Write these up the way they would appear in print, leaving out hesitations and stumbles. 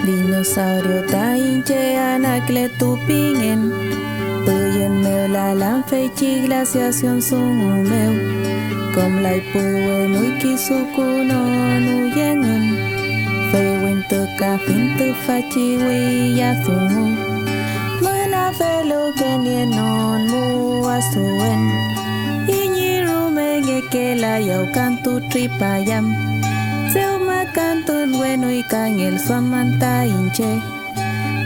Dinosaurio ta inche anacle tupingen. Puyen meu la lam feichi glaciación sun meu. Kom lai puwe muy kisuku no nuyengen. Fei winter ka finter fachi wi ya sungu. Muna velo genien non mu asuen. Inyiru mengeke la yau kantu tripayam. Seuma cantun bueno y cañel suamanta inche.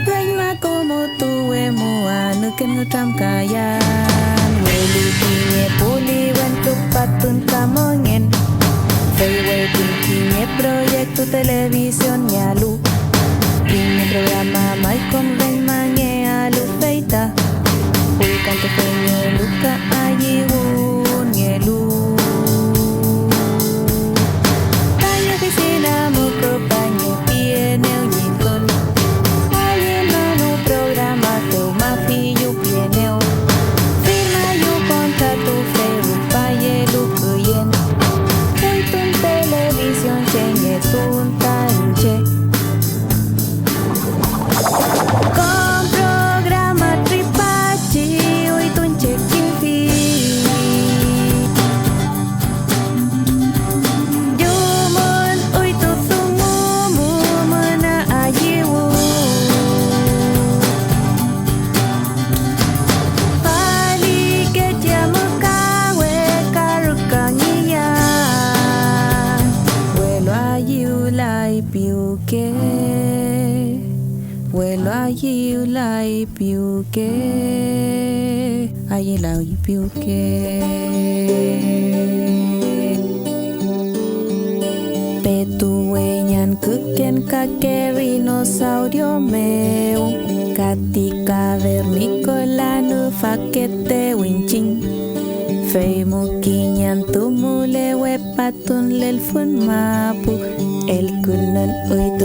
Reina como tu emua nuken ngutram kayan. Weli kinye puli wen tupatun kamongen. Fei kinye proyecto televisión nyalu. Kinye programa mai con ven mange alu feita. Uy canto peño luka ayi un nyelu. Vuelo allí ulai piuke, allí la piuke. Petueñan kuken kakerinosaurio meu, katika vernicola nu fakete winching. Fei mukinyan tumule wepatun lel fun mapu, el kunan uito